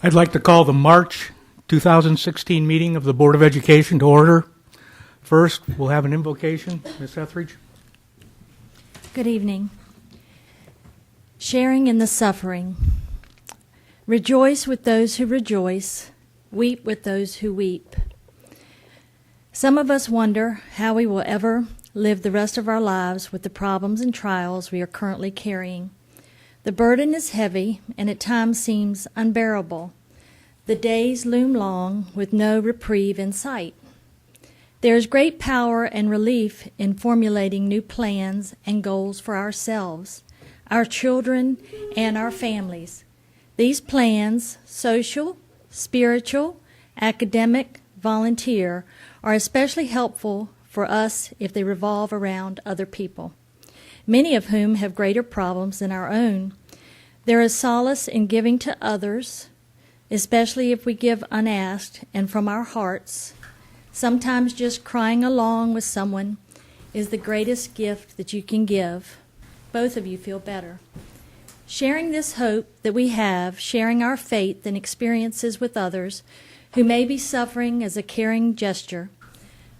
I'd like to call the March 2016 meeting of the Board of Education to order. First, we'll have an invocation. Ms. Etheridge. Good evening. Sharing in the suffering. Rejoice with those who rejoice. Weep with those who weep. Some of us wonder how we will ever live the rest of our lives with the problems and trials we are currently carrying. The burden is heavy and at times seems unbearable. The days loom long with no reprieve in sight. There is great power and relief in formulating new plans and goals for ourselves, our children, and our families. These plans, social, spiritual, academic, volunteer, are especially helpful for us if they revolve around other people, many of whom have greater problems than our own. There is solace in giving to others, especially if we give unasked and from our hearts. Sometimes just crying along with someone is the greatest gift that you can give. Both of you feel better. Sharing this hope that we have, sharing our faith and experiences with others who may be suffering as a caring gesture,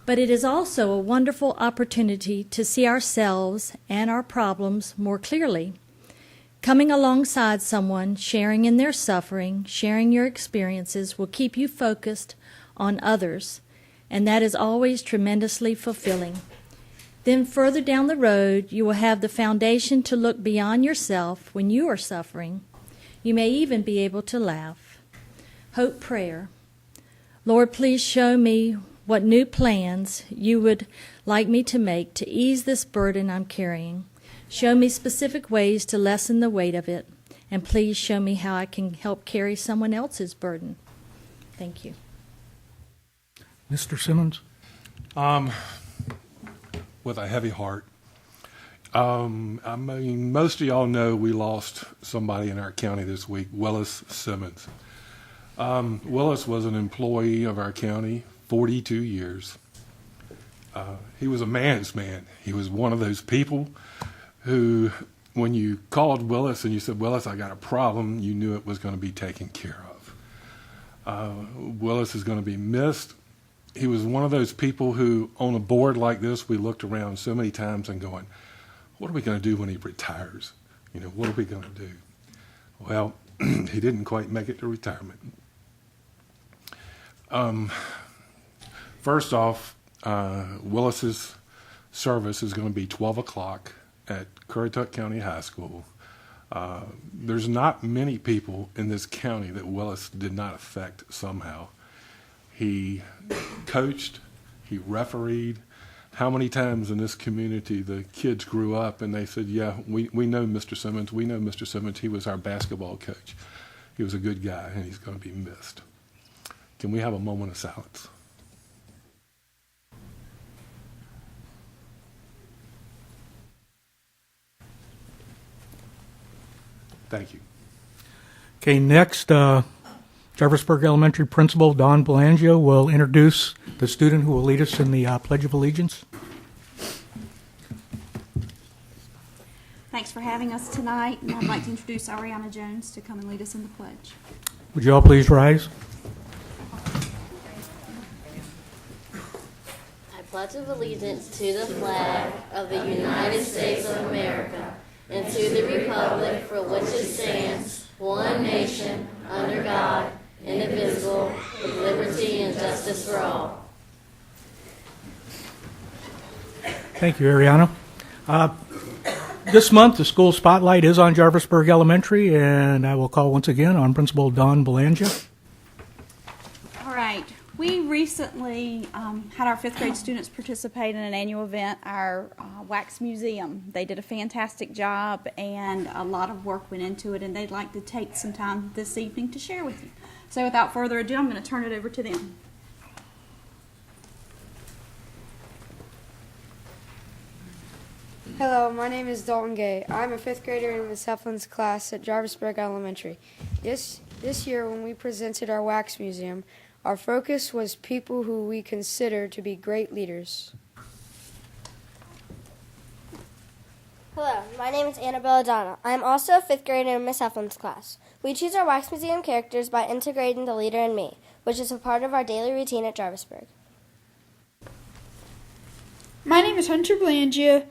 but it is also a wonderful opportunity to see ourselves and our problems more clearly. Coming alongside someone, sharing in their suffering, sharing your experiences will keep you focused on others, and that is always tremendously fulfilling. Then further down the road, you will have the foundation to look beyond yourself when you are suffering. You may even be able to laugh. Hope prayer. Lord, please show me what new plans you would like me to make to ease this burden I'm carrying. Show me specific ways to lessen the weight of it, and please show me how I can help carry someone else's burden. Thank you. Mr. Simmons. With a heavy heart. I mean, most of y'all know we lost somebody in our county this week, Willis Simmons. Willis was an employee of our county, 42 years. He was a man's man. He was one of those people who, when you called Willis and you said, Willis, I got a problem, you knew it was going to be taken care of. Willis is going to be missed. He was one of those people who, on a board like this, we looked around so many times and going, what are we going to do when he retires? You know, what are we going to do? Well, he didn't quite make it to retirement. First off, Willis's service is going to be 12 o'clock at Currituck County High School. There's not many people in this county that Willis did not affect somehow. He coached, he refereed. How many times in this community the kids grew up and they said, yeah, we know Mr. Simmons, we know Mr. Simmons, he was our basketball coach. He was a good guy and he's going to be missed. Can we have a moment of silence? Thank you. Okay, next, Jeffersburg Elementary Principal Don Belangio will introduce the student who will lead us in the Pledge of Allegiance. Thanks for having us tonight, and I'd like to introduce Ariana Jones to come and lead us in the pledge. Would you all please rise? I pledge of allegiance to the flag of the United States of America and to the republic for which it stands, one nation, under God, indivisible, with liberty and justice for all. Thank you, Ariana. This month, the school spotlight is on Jeffersburg Elementary, and I will call once again on Principal Don Belangio. All right. We recently had our fifth grade students participate in an annual event, our Wax Museum. They did a fantastic job, and a lot of work went into it, and they'd like to take some time this evening to share with you. So without further ado, I'm going to turn it over to them. Hello, my name is Dalton Gay. I'm a fifth grader in Ms. Heflin's class at Jarvisburg Elementary. This year, when we presented our Wax Museum, our focus was people who we consider to be great leaders. Hello, my name is Annabella Donna. I am also a 5th grader in Miss Heflin's class. We choose our Wax Museum characters by integrating the leader and me, which is a part of our daily routine at Jarvisburg. My name is Hunter Blangia,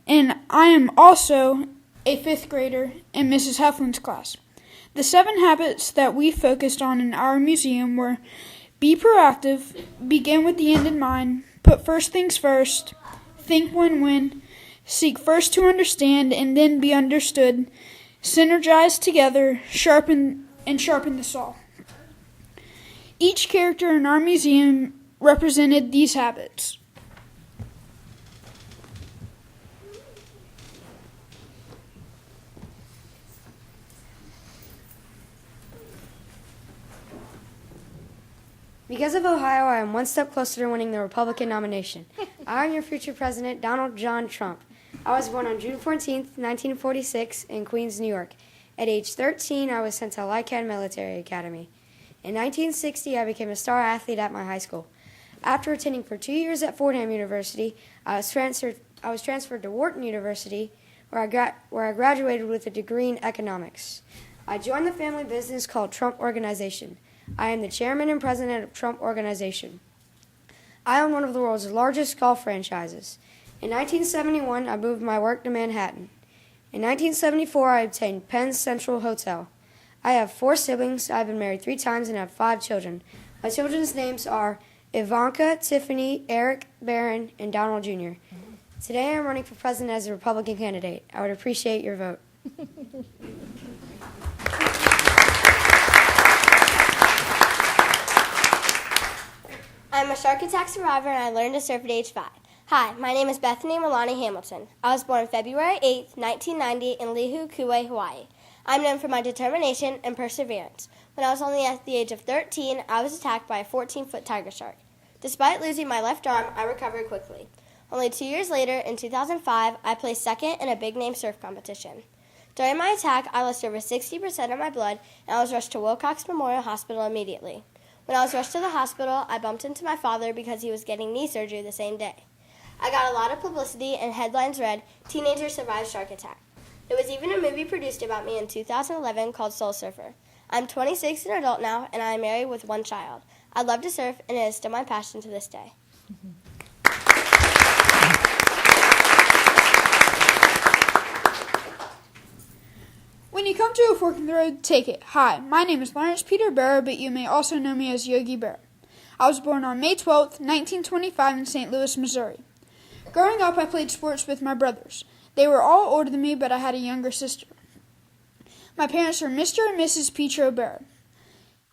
and I am also a 5th grader in Mrs. Heflin's class. The 7 habits that we focused on in our museum were: be proactive, begin with the end in mind, put first things first, think win-win, seek first to understand and then be understood, synergize together, sharpen the saw. Each character in our museum represented these habits. Because of Ohio, I am one step closer to winning the Republican nomination. I am your future president, Donald John Trump. I was born on June 14th, 1946, in Queens, New York. At age 13, I was sent to Lycan Military Academy. In 1960, I became a star athlete at my high school. After attending for 2 years at Fordham University, I was transferred to Wharton University, where I graduated with a degree in economics. I joined the family business called Trump Organization. I am the chairman and president of Trump Organization. I own one of the world's largest golf franchises. In 1971, I moved my work to Manhattan. In 1974, I obtained Penn Central Hotel. I have 4 siblings. I've been married 3 times and have 5 children. My children's names are Ivanka, Tiffany, Eric, Barron, and Donald Jr. Today, I'm running for president as a Republican candidate. I would appreciate your vote. I'm a shark attack survivor and I learned to surf at age 5. Hi, my name is Bethany Milani Hamilton. I was born February 8, 1990 in Lihu, Kauai, Hawaii. I'm known for my determination and perseverance. When I was only at the age of 13, I was attacked by a 14-foot tiger shark. Despite losing my left arm, I recovered quickly. Only 2 years later, in 2005, I placed second in a big-name surf competition. During my attack, I lost over 60% of my blood, and I was rushed to Wilcox Memorial Hospital immediately. When I was rushed to the hospital, I bumped into my father because he was getting knee surgery the same day. I got a lot of publicity, and headlines read, "Teenager survives shark attack." There was even a movie produced about me in 2011 called Soul Surfer. I'm 26 and an adult now, and I am married with 1 child. I love to surf, and it is still my passion to this day. When you come to a fork in the road, take it. Hi, my name is Lawrence Peter Barrow, but you may also know me as Yogi Bear. I was born on May 12, 1925 in St. Louis, Missouri. Growing up, I played sports with my brothers. They were all older than me, but I had a younger sister. My parents were Mr. and Mrs. Petro Barrow.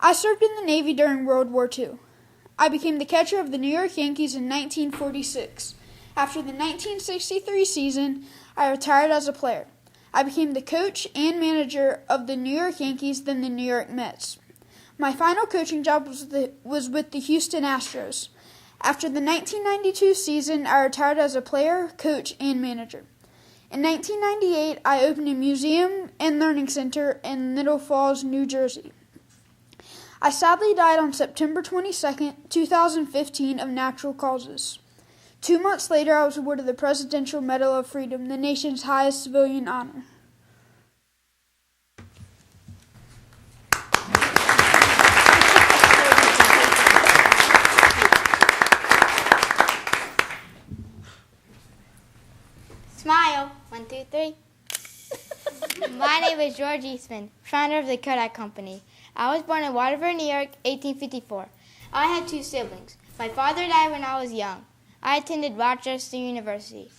I served in the Navy during World War II. I became the catcher of the New York Yankees in 1946. After the 1963 season, I retired as a player. I became the coach and manager of the New York Yankees, then the New York Mets. My final coaching job was with the Houston Astros. After the 1992 season, I retired as a player, coach, and manager. In 1998, I opened a museum and learning center in Little Falls, New Jersey. I sadly died on September 22, 2015, of natural causes. 2 months later, I was awarded the Presidential Medal of Freedom, the nation's highest civilian honor. Smile. 1, 2, 3. My name is George Eastman, founder of the Currituck Company. I was born in Waterford, New York, 1854. I had 2 siblings. My father died when I was young. I attended Rochester University.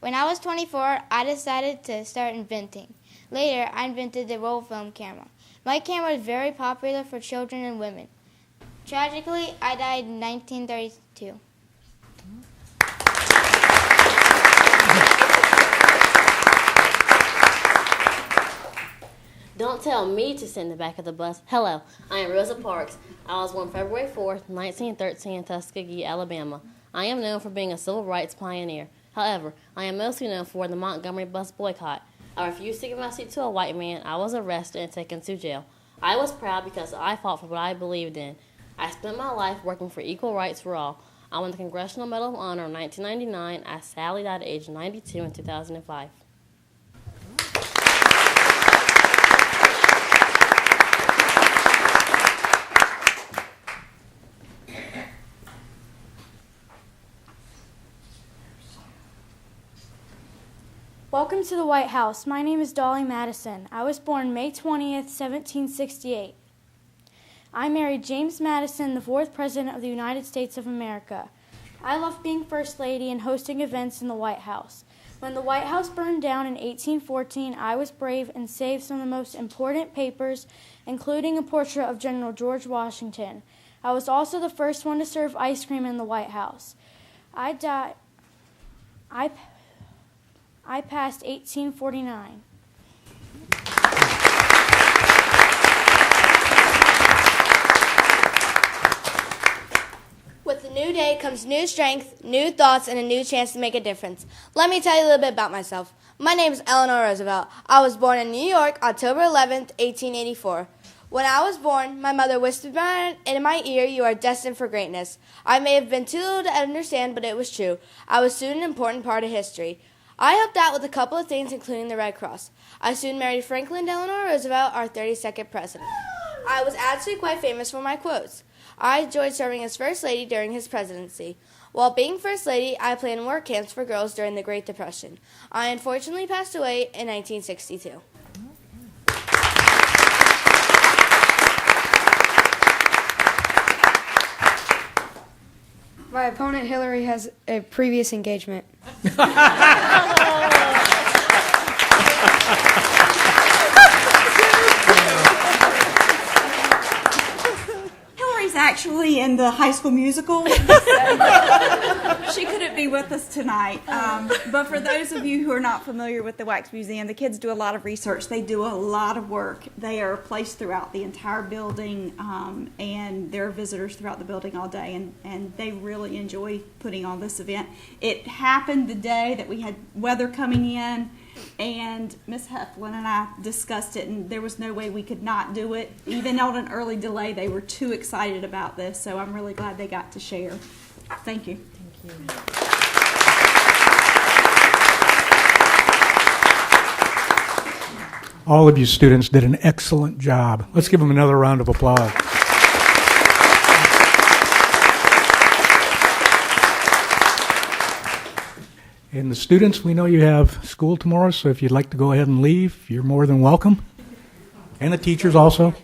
When I was 24, I decided to start inventing. Later, I invented the roll film camera. My camera was very popular for children and women. Tragically, I died in 1932. Don't tell me to sit in the back of the bus. Hello, I am Rosa Parks. I was born February 4th, 1913 in Tuskegee, Alabama. I am known for being a civil rights pioneer. However, I am mostly known for the Montgomery bus boycott. I refused to give my seat to a white man. I was arrested and taken to jail. I was proud because I fought for what I believed in. I spent my life working for equal rights for all. I won the Congressional Medal of Honor in 1999. I sadly died at age 92 in 2005. Welcome to the White House. My name is Dolly Madison. I was born May 20th, 1768. I married James Madison, the 4th President of the United States of America. I love being First Lady and hosting events in the White House. When the White House burned down in 1814, I was brave and saved some of the most important papers, including a portrait of General George Washington. I was also the first one to serve ice cream in the White House. I passed 1849. With a new day comes new strength, new thoughts, and a new chance to make a difference. Let me tell you a little bit about myself. My name is Eleanor Roosevelt. I was born in New York, October 11th, 1884. When I was born, my mother whispered in my ear, "You are destined for greatness." I may have been too little to understand, but it was true. I was soon an important part of history. I helped out with a couple of things, including the Red Cross. I soon married Franklin Delano Roosevelt, our 32nd president. I was actually quite famous for my quotes. I enjoyed serving as First Lady during his presidency. While being First Lady, I planned work camps for girls during the Great Depression. I unfortunately passed away in 1962. My opponent, Hillary, has a previous engagement. Hillary's actually in the High School Musical. She couldn't be with us tonight. But for those of you who are not familiar with the Wax Museum, the kids do a lot of research. They do a lot of work. They are placed throughout the entire building, and there are visitors throughout the building all day, and they really enjoy putting on this event. It happened the day that we had weather coming in, and Miss Heflin and I discussed it, and there was no way we could not do it. Even on an early delay, they were too excited about this, so I'm really glad they got to share. Thank you. Thank you. All of you students did an excellent job. Let's give them another round of applause. And the students, we know you have school tomorrow, so if you'd like to go ahead and leave, you're more than welcome. And the teachers also.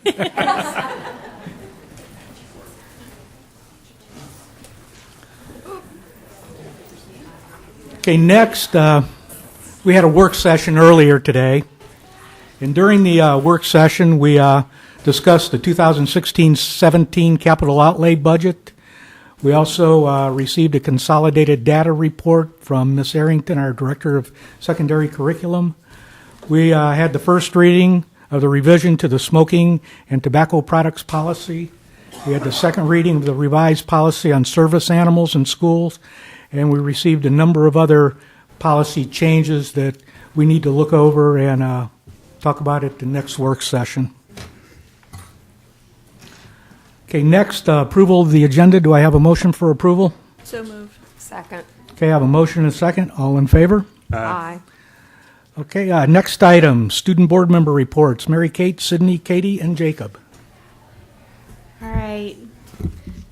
Okay, next, we had a work session earlier today. And during the work session, we discussed the 2016-17 capital outlay budget. We also received a consolidated data report from Ms. Arrington, our Director of Secondary Curriculum. We had the first reading of the revision to the smoking and tobacco products policy. We had the second reading of the revised policy on service animals in schools. And we received a number of other policy changes that we need to look over and talk about at the next work session. Okay, next, approval of the agenda. Do I have a motion for approval? So moved. Second. Okay, I have a motion and a second. All in favor? Aye. Okay, next item, student board member reports. Mary Kate, Sydney, Katie, and Jacob. All right.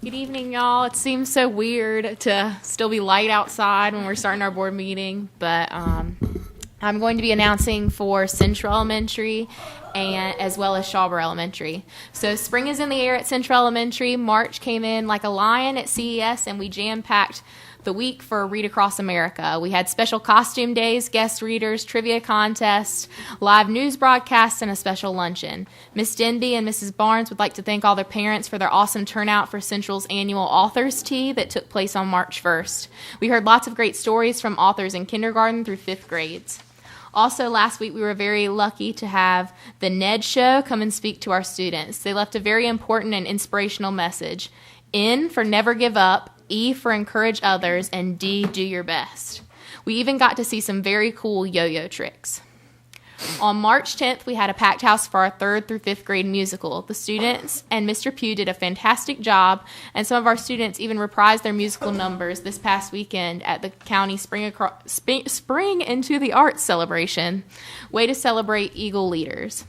Good evening, y'all. It seems so weird to still be light outside when we're starting our board meeting, but I'm going to be announcing for Central Elementary and as well as Shawber Elementary. So spring is in the air at Central Elementary. March came in like a lion at CES, and we jam-packed the week for Read Across America. We had special costume days, guest readers, trivia contests, live news broadcasts, and a special luncheon. Miss Denby and Mrs. Barnes would like to thank all their parents for their awesome turnout for Central's annual Authors Tea that took place on March 1st. We heard lots of great stories from authors in kindergarten through 5th grades. Also, last week we were very lucky to have the Ned Show come and speak to our students. They left a very important and inspirational message. N for never give up, E for encourage others, and D, do your best. We even got to see some very cool yo-yo tricks. On March 10th, we had a packed house for our 3rd through 5th grade musical. The students and Mr. Pugh did a fantastic job, and some of our students even reprised their musical numbers this past weekend at the county Spring into the Arts celebration. Way to celebrate Eagle leaders.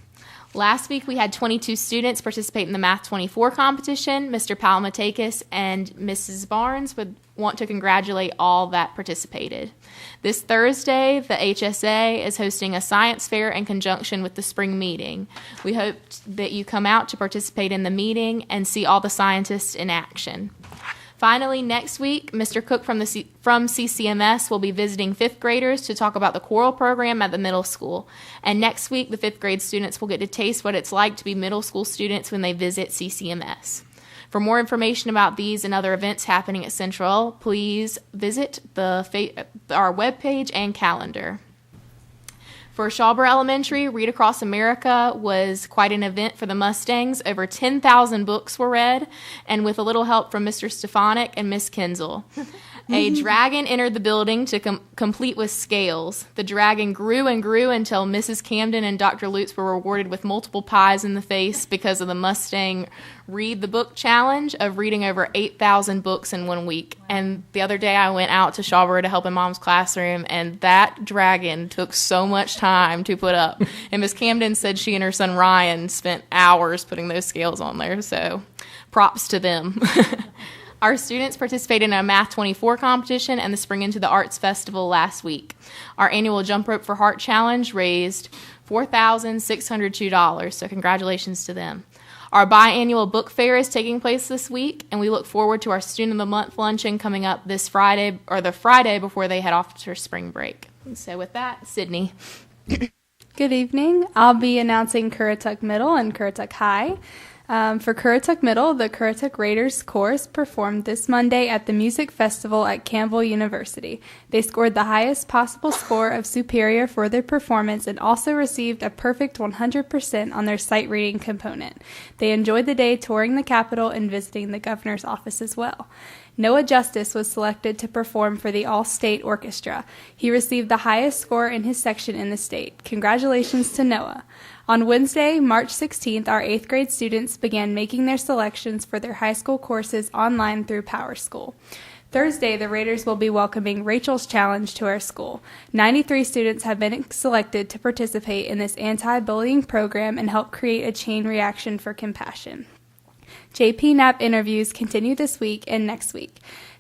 Last week, we had 22 students participate in the Math 24 competition. Mr. Palmatakis and Mrs. Barnes would want to congratulate all that participated. This Thursday, the HSA is hosting a science fair in conjunction with the spring meeting. We hope that you come out to participate in the meeting and see all the scientists in action. Finally, next week, Mr. Cook from CCMS will be visiting 5th graders to talk about the choral program at the middle school. And next week, the 5th grade students will get to taste what it's like to be middle school students when they visit CCMS. For more information about these and other events happening at Central, please visit our webpage and calendar. For Shawboro Elementary, Read Across America was quite an event for the Mustangs. Over 10,000 books were read, and with a little help from Mr. Stefanik and Miss Kinzel. A dragon entered the building to complete with scales. The dragon grew and grew until Mrs. Camden and Dr. Lutz were rewarded with multiple pies in the face because of the Mustang Read the Book challenge of reading over 8,000 books in 1 week. And the other day I went out to Shawboro to help in Mom's classroom, and that dragon took so much time to put up. And Miss Camden said she and her son Ryan spent hours putting those scales on there, so props to them. Our students participated in a Math 24 competition and the Spring Into the Arts Festival last week. Our annual Jump Rope for Heart Challenge raised $4,602, so congratulations to them. Our biannual book fair is taking place this week, and we look forward to our Student of the Month luncheon coming up this Friday, or the Friday before they head off to spring break. And so with that, Sydney. Good evening. I'll be announcing Currituck Middle and Currituck High. For Currituck Middle, the Currituck Raiders Chorus performed this Monday at the Music Festival at Campbell University. They scored the highest possible score of Superior for their performance and also received a perfect 100% on their sight reading component. They enjoyed the day touring the Capitol and visiting the governor's office as well. Noah Justice was selected to perform for the All-State Orchestra. He received the highest score in his section in the state. Congratulations to Noah. On Wednesday, March 16th, our 8th grade students began making their selections for their high school courses online through PowerSchool. Thursday, the Raiders will be welcoming Rachel's Challenge to our school. 93 students have been selected to participate in this anti-bullying program and help create a chain reaction for compassion. JP Knapp interviews continue this week and next week.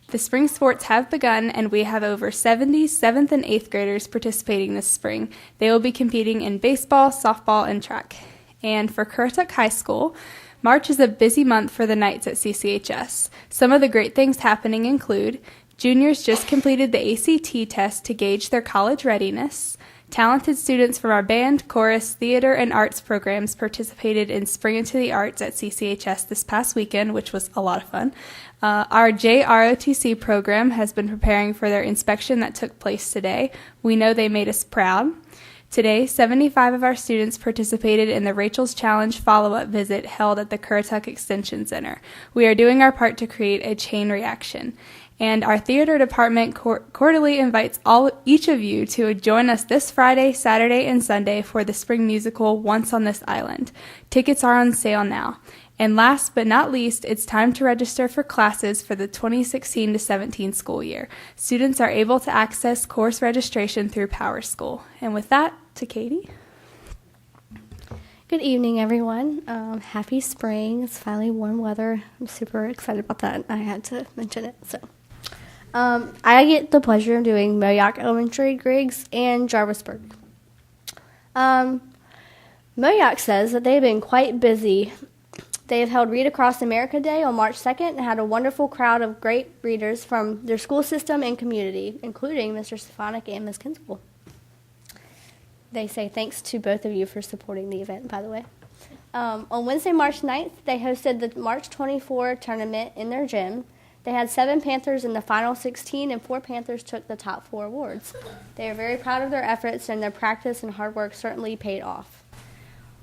The spring sports have begun, and we have over 70 7th and 8th graders participating this spring. They will be competing in baseball, softball, and track. And for Currituck High School, March is a busy month for the Knights at CCHS. Some of the great things happening include juniors just completed the ACT test to gauge their college readiness. Talented students from our band, chorus, theater, and arts programs participated in Spring Into the Arts at CCHS this past weekend, which was a lot of fun. Our JROTC program has been preparing for their inspection that took place today. We know they made us proud. Today, 75 of our students participated in the Rachel's Challenge follow-up visit held at the Currituck Extension Center. We are doing our part to create a chain reaction. And our theater department cordially invites each of you to join us this Friday, Saturday, and Sunday for the spring musical Once on This Island. Tickets are on sale now. And last but not least, it's time to register for classes for the 2016 to 17 school year. Students are able to access course registration through PowerSchool. And with that, to Katie. Good evening, everyone. Happy spring. It's finally warm weather. I'm super excited about that. I had to mention it. So, I get the pleasure of doing Moyock Elementary, Griggs, and Jarvisburg. Moyock says that they've been quite busy. They have held Read Across America Day on March 2nd and had a wonderful crowd of great readers from their school system and community, including Mr. Stefanik and Ms. Kinspool. They say thanks to both of you for supporting the event, by the way. On Wednesday, March 9th, they hosted the March 24 tournament in their gym. They had 7 Panthers in the final 16, and 4 Panthers took the top 4 awards. They are very proud of their efforts, and their practice and hard work certainly paid off.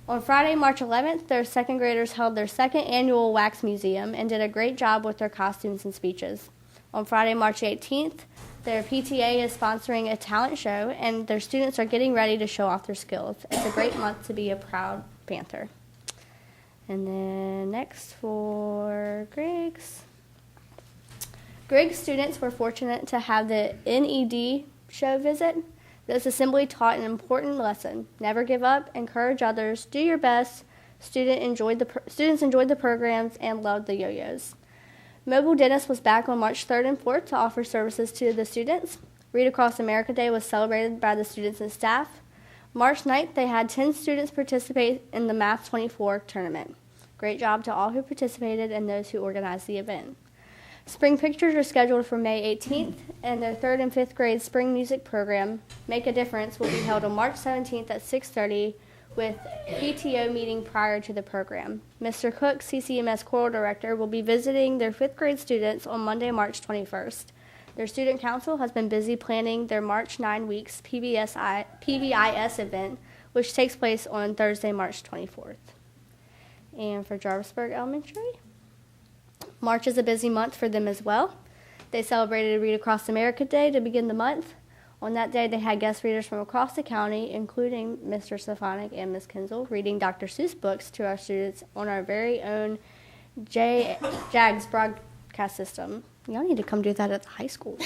On Friday, March 11th, their second graders held their second annual Wax Museum and did a great job with their costumes and speeches. On Friday, March 18th, their PTA is sponsoring a talent show, and their students are getting ready to show off their skills. It's a great month to be a proud Panther. And then next for Griggs. Griggs students were fortunate to have the NED show visit. This assembly taught an important lesson. Never give up, encourage others, do your best. Students enjoyed the programs and loved the yo-yos. Mobile Dentist was back on March 3rd and 4th to offer services to the students. Read Across America Day was celebrated by the students and staff. March 9th, they had 10 students participate in the Math 24 tournament. Great job to all who participated and those who organized the event. Spring Pictures are scheduled for May 18th, and their 3rd and 5th grade spring music program, Make a Difference, will be held on March 17th at 6:30 with PTO meeting prior to the program. Mr. Cook, CCMS Choral Director, will be visiting their 5th grade students on Monday, March 21st. Their student council has been busy planning their March 9 weeks PBIS event, which takes place on Thursday, March 24th. And for Jarvisburg Elementary, March is a busy month for them as well. They celebrated Read Across America Day to begin the month. On that day, they had guest readers from across the county, including Mr. Stefanik and Ms. Kinzel, reading Dr. Seuss books to our students on our very own JAGS broadcast system. Y'all need to come do that at the high school.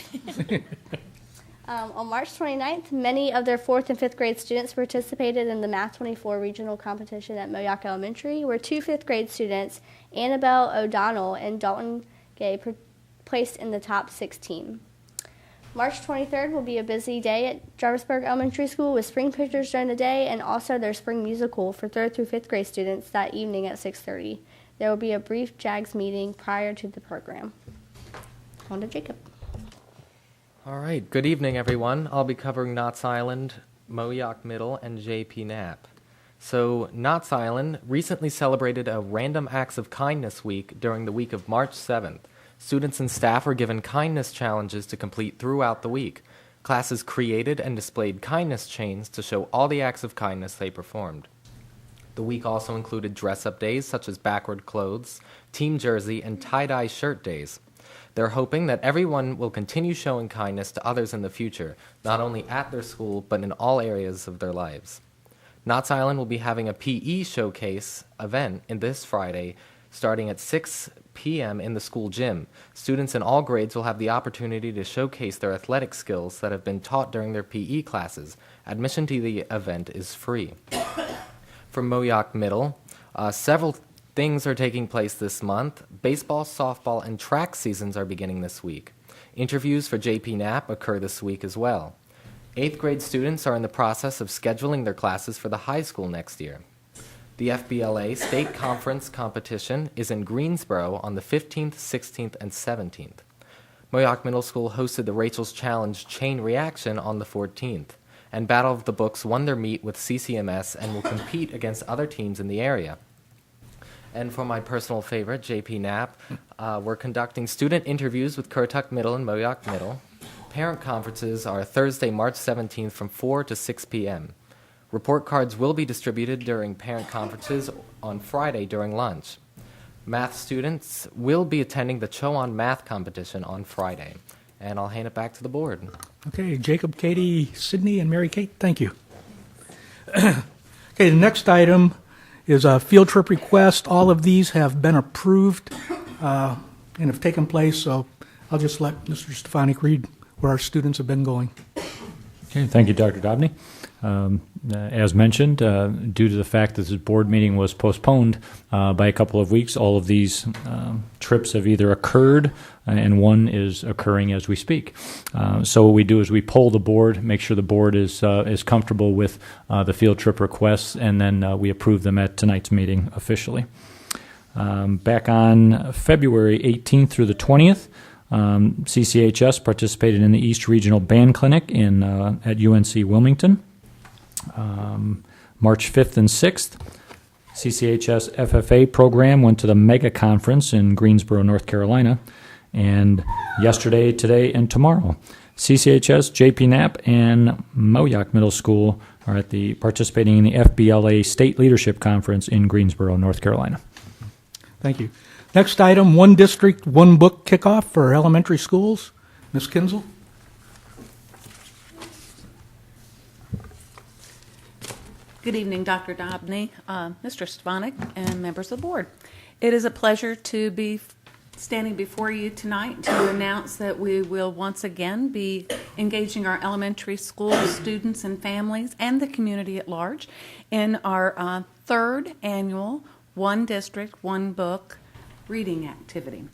On March 29th, many of their 4th and 5th grade students participated in the Math 24 regional competition at Moyock Elementary, where 2 5th grade students, Annabelle O'Donnell and Dalton Gay, placed in the top 16. March 23rd will be a busy day at Jarvisburg Elementary School with spring pictures during the day and also their spring musical for 3rd through 5th grade students that evening at 6:30. There will be a brief JAGS meeting prior to the program. On to Jacob. All right, good evening, everyone. I'll be covering Knott's Island, Moyock Middle, and JP Knapp. So, Knott's Island recently celebrated a Random Acts of Kindness Week during the week of March 7th. Students and staff were given kindness challenges to complete throughout the week. Classes created and displayed kindness chains to show all the acts of kindness they performed. The week also included dress-up days such as backward clothes, team jersey, and tie-dye shirt days. They're hoping that everyone will continue showing kindness to others in the future, not only at their school, but in all areas of their lives. Knott's Island will be having a PE showcase event this Friday, starting at 6 p.m. in the school gym. Students in all grades will have the opportunity to showcase their athletic skills that have been taught during their PE classes. Admission to the event is free. For Moyock Middle, several things are taking place this month. Baseball, softball, and track seasons are beginning this week. Interviews for JP Knapp occur this week as well. 8th grade students are in the process of scheduling their classes for the high school next year. The FBLA State Conference competition is in Greensboro on the 15th, 16th, and 17th. Moyock Middle School hosted the Rachel's Challenge Chain Reaction on the 14th, and Battle of the Books won their meet with CCMS and will compete against other teams in the area. And for my personal favorite, JP Knapp, we're conducting student interviews with Currituck Middle and Moyock Middle. Parent conferences are Thursday, March 17th from 4 to 6 p.m. Report cards will be distributed during parent conferences on Friday during lunch. Math students will be attending the Chowan Math competition on Friday. And I'll hand it back to the board. Okay, Jacob, Katie, Sydney, and Mary Kate, thank you. Okay, the next item is a field trip request. All of these have been approved and have taken place, so I'll just let Mr. Stefanik read where our students have been going. Okay, thank you, Dr. Dobney. As mentioned, due to the fact that this board meeting was postponed by a couple of weeks, all of these trips have either occurred and one is occurring as we speak. So what we do is we poll the board, make sure the board is comfortable with the field trip requests, and then we approve them at tonight's meeting officially. Back on February 18th through the 20th, CCHS participated in the East Regional Band Clinic at UNC Wilmington. March 5th and 6th, CCHS FFA program went to the Mega Conference in Greensboro, North Carolina. And yesterday, today, and tomorrow, CCHS, JP Knapp, and Moyock Middle School are participating in the FBLA State Leadership Conference in Greensboro, North Carolina. Thank you. Next item, One District, One Book kickoff for elementary schools. Ms. Kinzel? Good evening, Dr. Dobney, Mr. Stefanik, and members of the board. It is a pleasure to be standing before you tonight to announce that we will once again be engaging our elementary school students and families and the community at large in our third annual One District, One Book reading activity.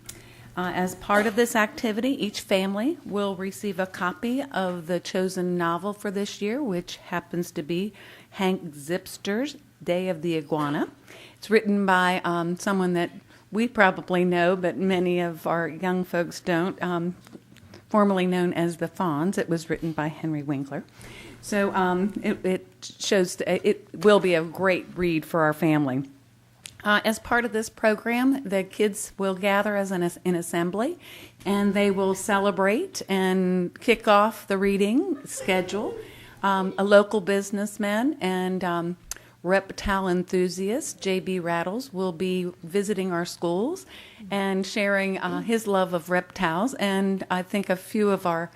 As part of this activity, each family will receive a copy of the chosen novel for this year, which happens to be Hank Zipster's Day of the Iguana. It's written by someone that we probably know, but many of our young folks don't, formerly known as the Fonz. It was written by Henry Winkler. So it will be a great read for our family. As part of this program, the kids will gather as an assembly, and they will celebrate and kick off the reading schedule. A local businessman and reptile enthusiast, J.B. Rattles, will be visiting our schools and sharing his love of reptiles. And I think a few of our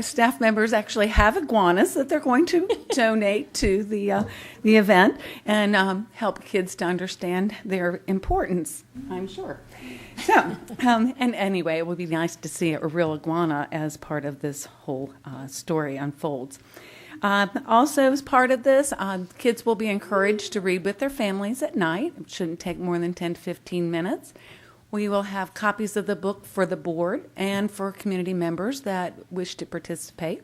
staff members actually have iguanas that they're going to donate to the event and help kids to understand their importance, I'm sure. So, and anyway, it would be nice to see a real iguana as part of this whole story unfolds. Also, as part of this, kids will be encouraged to read with their families at night. It shouldn't take more than 10 to 15 minutes. We will have copies of the book for the board and for community members that wish to participate.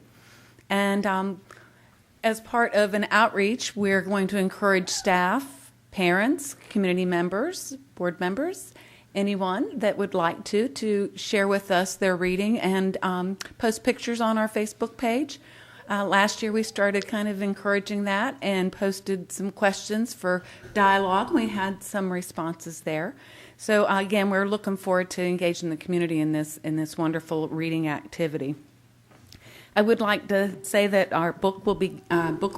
And as part of an outreach, we're going to encourage staff, parents, community members, board members, anyone that would like to share with us their reading and post pictures on our Facebook page. Last year we started kind of encouraging that and posted some questions for dialogue. We had some responses there. So again, we're looking forward to engaging the community in this wonderful reading activity. I would like to say that our book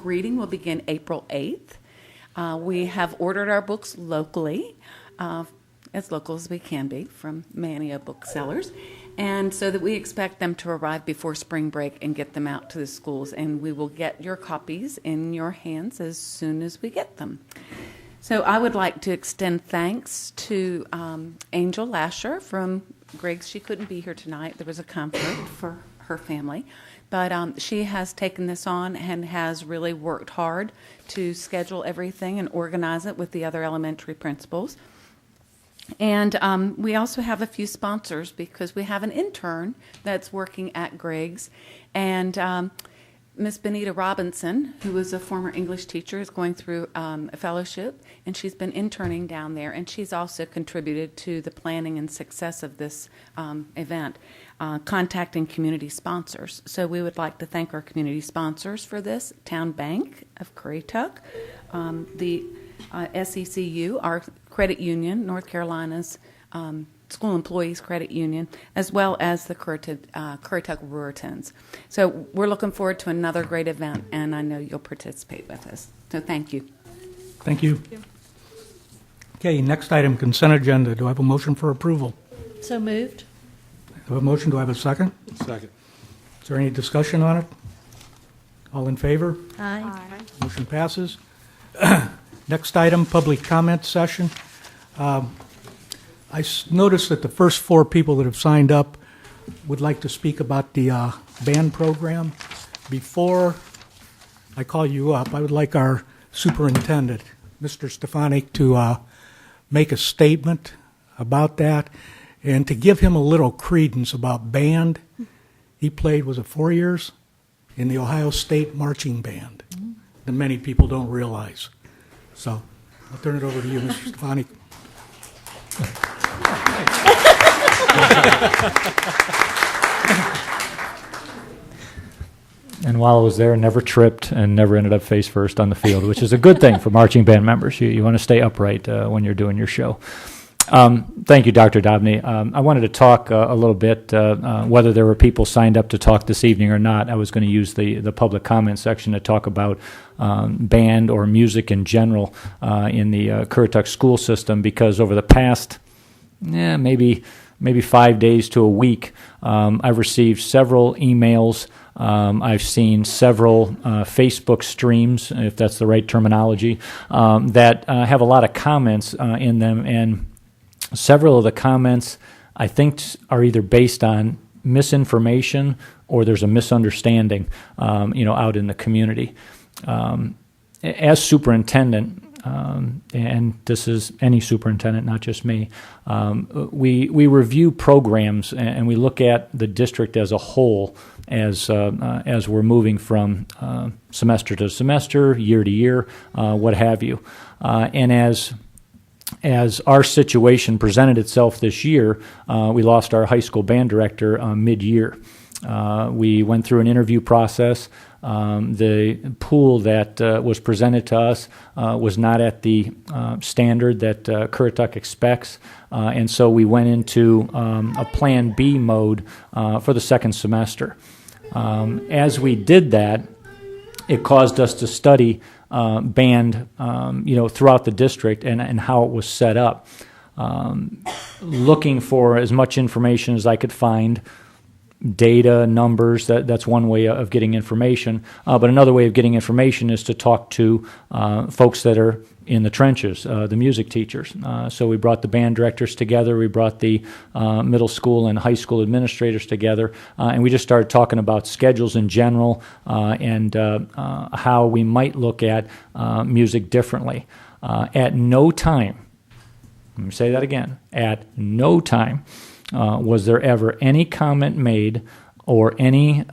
reading will begin April 8th. We have ordered our books locally, as local as we can be, from Mania booksellers. And so that we expect them to arrive before spring break and get them out to the schools. And we will get your copies in your hands as soon as we get them. So I would like to extend thanks to Angel Lasher from Griggs. She couldn't be here tonight. There was a conflict for her family. But she has taken this on and has really worked hard to schedule everything and organize it with the other elementary principals. And we also have a few sponsors because we have an intern that's working at Griggs. And Miss Benita Robinson, who was a former English teacher, is going through a fellowship, and she's been interning down there. And she's also contributed to the planning and success of this event, contacting community sponsors. So we would like to thank our community sponsors for this: Town Bank of Currituck, the SECU, our credit union, North Carolina's School Employees Credit Union, as well as the Currituck Ruritans. So we're looking forward to another great event, and I know you'll participate with us. So thank you. Thank you. Okay, next item, consent agenda. Do I have a motion for approval? So moved. I have a motion. Do I have a second? Second. Is there any discussion on it? All in favor? Aye. Motion passes. Next item, public comment session. I noticed that the first four people that have signed up would like to speak about the band program. Before I call you up, I would like our superintendent, Mr. Stefanik, to make a statement about that and to give him a little credence about band. He played, was it 4 years, in the Ohio State Marching Band that many people don't realize. So I'll turn it over to you, Mr. Stefanik. And while I was there, never tripped and never ended up face first on the field, which is a good thing for marching band members. You want to stay upright when you're doing your show. Thank you, Dr. Dobney. I wanted to talk a little bit, whether there were people signed up to talk this evening or not. I was going to use the public comment section to talk about band or music in general in the Currituck school system, because over the past maybe 5 days to a week, I've received several emails. I've seen several Facebook streams, if that's the right terminology, that have a lot of comments in them. And several of the comments, I think, are either based on misinformation or there's a misunderstanding, out in the community. As superintendent, and this is any superintendent, not just me, we review programs and we look at the district as a whole as we're moving from semester to semester, year to year, what have you. And as our situation presented itself this year, we lost our high school band director mid-year. We went through an interview process. The pool that was presented to us was not at the standard that Currituck expects, and so we went into a Plan B mode for the second semester. As we did that, it caused us to study band, throughout the district and how it was set up, looking for as much information as I could find. Data, numbers, that's one way of getting information. But another way of getting information is to talk to folks that are in the trenches, the music teachers. So we brought the band directors together, we brought the middle school and high school administrators together, and we just started talking about schedules in general and how we might look at music differently. At no time, let me say that again, at no time was there ever any comment made or any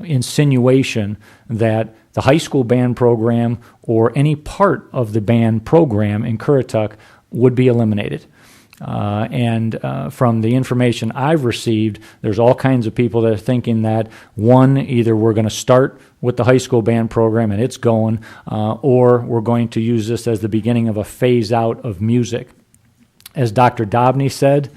insinuation that the high school band program or any part of the band program in Currituck would be eliminated. And from the information I've received, there's all kinds of people that are thinking that, one, either we're going to start with the high school band program and it's going, or we're going to use this as the beginning of a phase out of music. As Dr. Dobney said,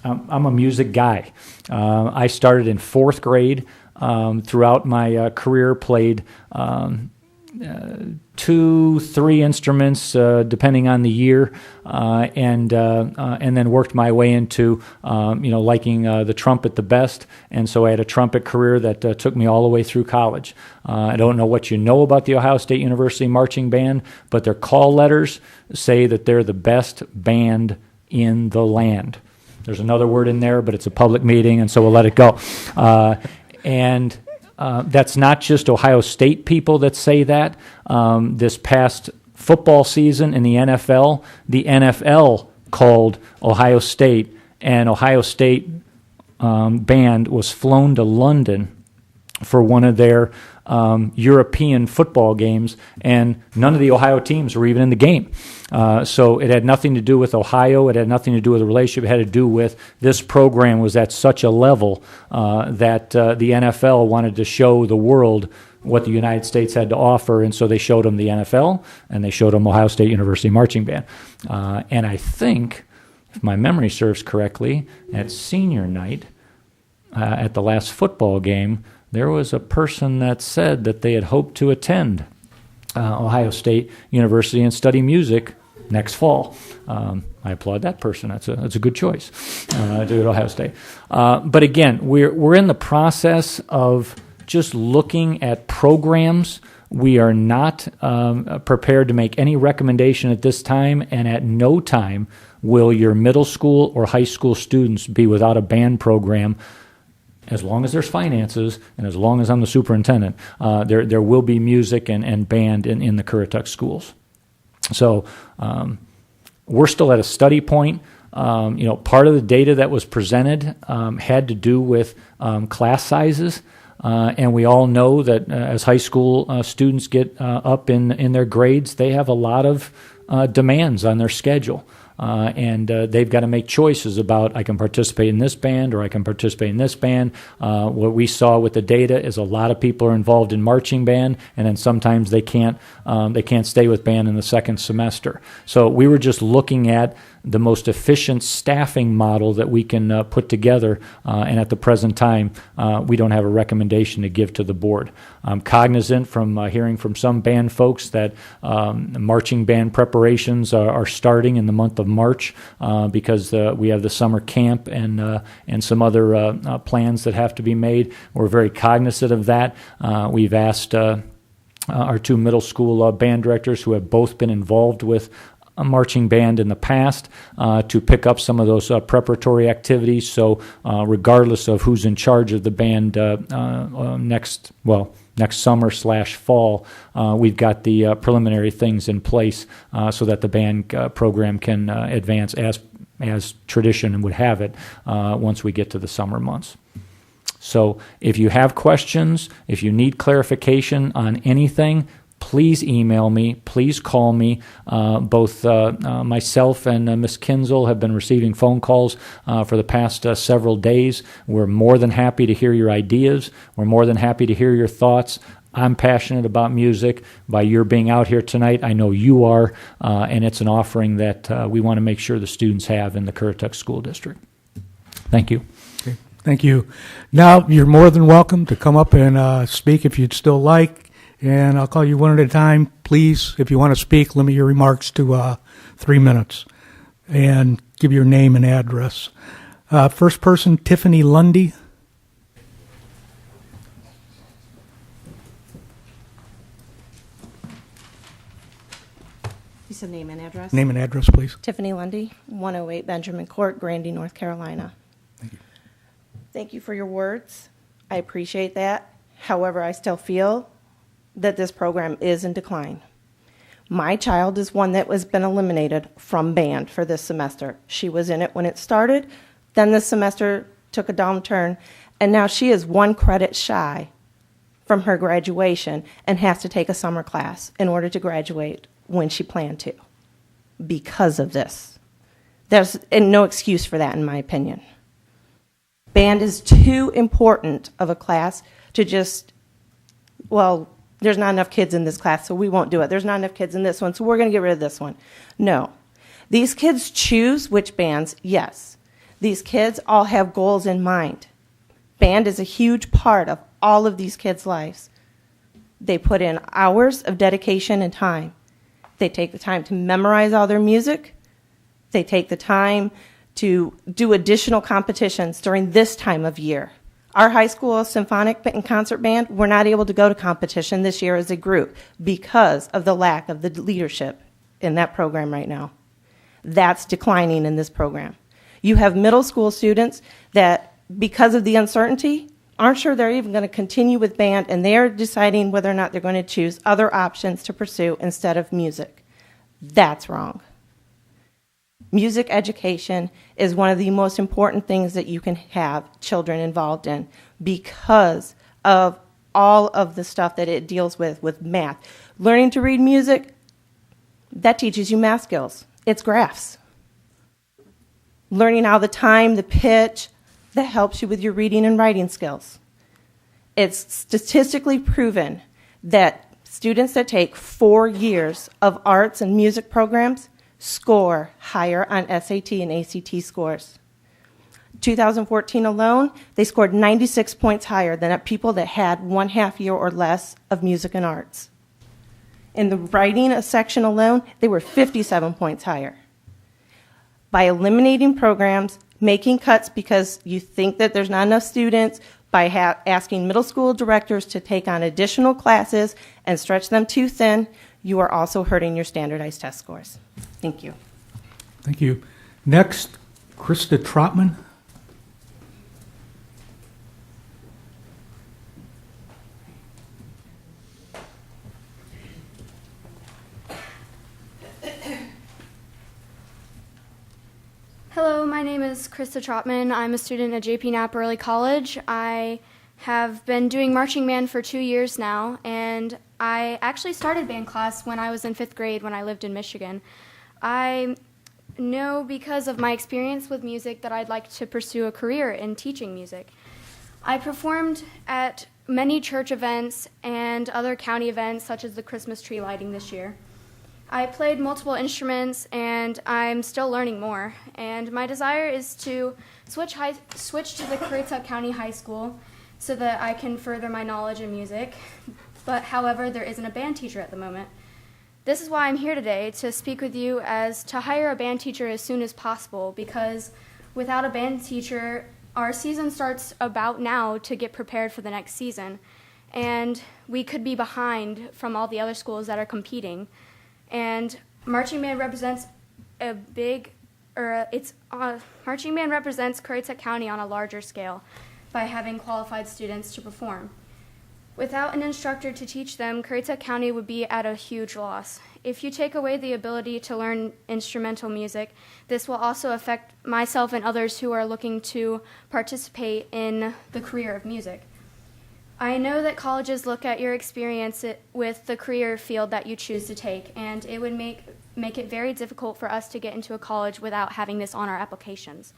I'm a music guy. I started in fourth grade. Throughout my career, played 2-3 instruments, depending on the year, and then worked my way into liking the trumpet the best. And so I had a trumpet career that took me all the way through college. I don't know what you know about the Ohio State University Marching Band, but their call letters say that they're the best band in the land. There's another word in there, but it's a public meeting, and so we'll let it go. And that's not just Ohio State people that say that. This past football season in the NFL called Ohio State, and Ohio State band was flown to London for one of their European football games, and none of the Ohio teams were even in the game. So it had nothing to do with Ohio. It had nothing to do with the relationship. It had to do with this program was at such a level that the NFL wanted to show the world what the United States had to offer, and so they showed them the NFL, and they showed them Ohio State University Marching Band. And I think, if my memory serves correctly, at senior night, at the last football game, there was a person that said that they had hoped to attend Ohio State University and study music next fall. I applaud that person. That's a good choice to go to Ohio State. But again, we're in the process of just looking at programs. We are not prepared to make any recommendation at this time, and at no time will your middle school or high school students be without a band program. As long as there's finances and as long as I'm the superintendent, there will be music and band in the Currituck schools. So we're still at a study point. Part of the data that was presented had to do with class sizes. And we all know that as high school students get up in their grades, they have a lot of demands on their schedule. And they've got to make choices about, I can participate in this band or I can participate in this band. What we saw with the data is a lot of people are involved in marching band, and then sometimes they can't stay with band in the second semester. So we were just looking at the most efficient staffing model that we can put together, and at the present time, we don't have a recommendation to give to the board. I'm cognizant from hearing from some band folks that marching band preparations are starting in the month of March because we have the summer camp and some other plans that have to be made. We're very cognizant of that. We've asked our two middle school band directors who have both been involved with a marching band in the past to pick up some of those preparatory activities. So regardless of who's in charge of the band next summer/fall, we've got the preliminary things in place so that the band program can advance as tradition would have it once we get to the summer months. So if you have questions, if you need clarification on anything, please email me, please call me. Both myself and Ms. Kinzel have been receiving phone calls for the past several days. We're more than happy to hear your ideas. We're more than happy to hear your thoughts. I'm passionate about music. By your being out here tonight, I know you are, and it's an offering that we want to make sure the students have in the Currituck School District. Thank you. Okay. Thank you. Now, you're more than welcome to come up and speak if you'd still like, and I'll call you one at a time. Please, if you want to speak, limit your remarks to 3 minutes, and give your name and address. First person, Tiffany Lundy. You said name and address? Name and address, please. Tiffany Lundy, 108 Benjamin Court, Grandy, North Carolina. Thank you. Thank you for your words. I appreciate that. However, I still feel that this program is in decline. My child is one that has been eliminated from band for this semester. She was in it when it started, then this semester took a downturn, and now she is 1 credit shy from her graduation and has to take a summer class in order to graduate when she planned to because of this. There's no excuse for that, in my opinion. Band is too important of a class to just, well, there's not enough kids in this class, so we won't do it. There's not enough kids in this one, so we're going to get rid of this one. No. These kids choose which bands, yes. These kids all have goals in mind. Band is a huge part of all of these kids' lives. They put in hours of dedication and time. They take the time to memorize all their music. They take the time to do additional competitions during this time of year. Our high school symphonic and concert band were not able to go to competition this year as a group because of the lack of the leadership in that program right now. That's declining in this program. You have middle school students that, because of the uncertainty, aren't sure they're even going to continue with band, and they're deciding whether or not they're going to choose other options to pursue instead of music. That's wrong. Music education is one of the most important things that you can have children involved in because of all of the stuff that it deals with math. Learning to read music, that teaches you math skills. It's graphs. Learning all the time, the pitch, that helps you with your reading and writing skills. It's statistically proven that students that take 4 years of arts and music programs score higher on SAT and ACT scores. 2014 alone, they scored 96 points higher than people that had 1/2 year or less of music and arts. In the writing section alone, they were 57 points higher. By eliminating programs, making cuts because you think that there's not enough students, by asking middle school directors to take on additional classes and stretch them too thin, you are also hurting your standardized test scores. Thank you. Thank you. Next, Krista Trotman. Hello, my name is Krista Trotman. I'm a student at JP Knapp Early College. I have been doing marching band for 2 years now, and I actually started band class when I was in 5th grade when I lived in Michigan. I know because of my experience with music that I'd like to pursue a career in teaching music. I performed at many church events and other county events such as the Christmas tree lighting this year. I played multiple instruments, and I'm still learning more. And my desire is to switch to the Currituck County High School so that I can further my knowledge in music. But however, there isn't a band teacher at the moment. This is why I'm here today, to speak with you as to hire a band teacher as soon as possible, because without a band teacher, our season starts about now to get prepared for the next season. And we could be behind from all the other schools that are competing. And marching band represents marching band represents Currituck County on a larger scale by having qualified students to perform. Without an instructor to teach them, Currituck County would be at a huge loss. If you take away the ability to learn instrumental music, this will also affect myself and others who are looking to participate in the career of music. I know that colleges look at your experience with the career field that you choose to take, and it would make it very difficult for us to get into a college without having this on our applications.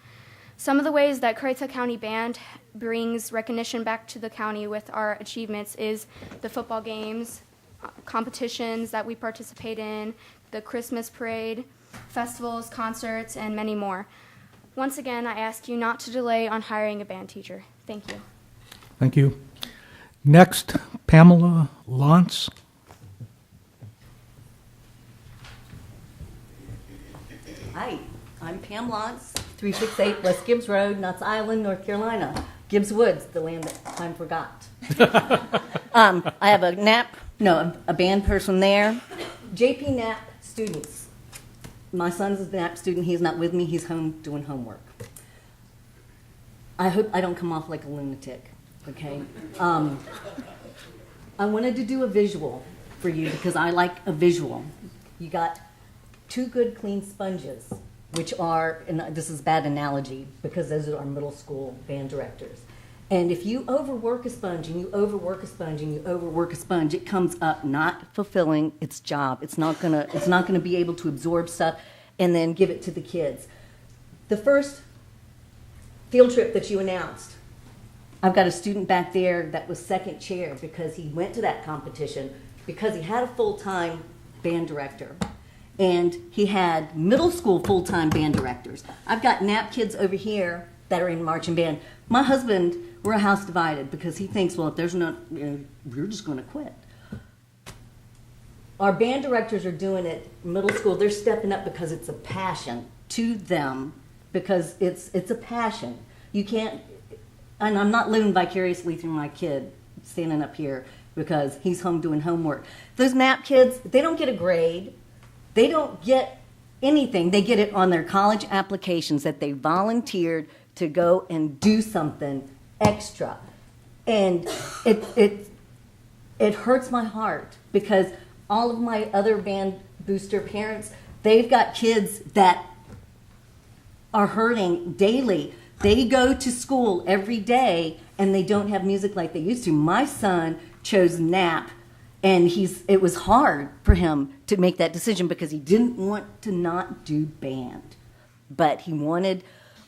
Some of the ways that Currituck County Band brings recognition back to the county with our achievements is the football games, competitions that we participate in, the Christmas parade, festivals, concerts, and many more. Once again, I ask you not to delay on hiring a band teacher. Thank you. Thank you. Next, Pamela Lantz. Hi, I'm Pam Lantz, 368 West Gibbs Road, Knott's Island, North Carolina. Gibbs Woods, the land that time forgot. I have a band person there. JP Knapp students. My son's a Knapp student. He's not with me. He's home doing homework. I hope I don't come off like a lunatic, okay? I wanted to do a visual for you because I like a visual. You got 2 good clean sponges, which are, and this is a bad analogy because those are our middle school band directors. And if you overwork a sponge and you overwork a sponge and you overwork a sponge, it comes up not fulfilling its job. It's not gonna be able to absorb stuff and then give it to the kids. The first field trip that you announced, I've got a student back there that was second chair because he went to that competition because he had a full-time band director. And he had middle school full-time band directors. I've got Knapp kids over here that are in marching band. My husband, we're a house divided because he thinks, well, if there's no, we're just going to quit. Our band directors are doing it middle school. They're stepping up because it's a passion to them because it's a passion. You can't, and I'm not living vicariously through my kid standing up here because he's home doing homework. Those Knapp kids, they don't get a grade. They don't get anything. They get it on their college applications that they volunteered to go and do something extra. And it hurts my heart because all of my other band booster parents, they've got kids that are hurting daily. They go to school every day and they don't have music like they used to. My son chose Knapp. And it was hard for him to make that decision because he didn't want to not do band. But he wanted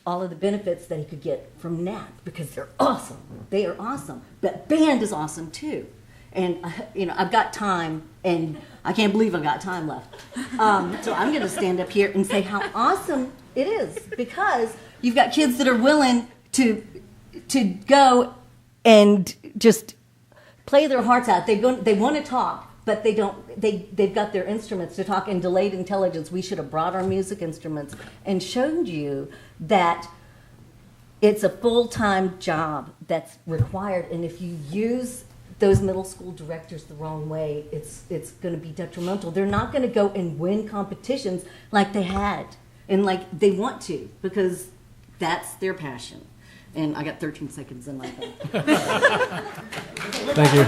all of the benefits that he could get from Knapp because they're awesome. They are awesome. But band is awesome too. And, I've got time, and I can't believe I've got time left. So I'm going to stand up here and say how awesome it is because you've got kids that are willing to go and just play their hearts out. They want to talk, but they don't. They've got their instruments to talk. And delayed intelligence, we should have brought our music instruments and showed you that it's a full-time job that's required. And if you use those middle school directors the wrong way, it's going to be detrimental. They're not going to go and win competitions like they had and like they want to because that's their passion. And I got 13 seconds in my thing. Thank you.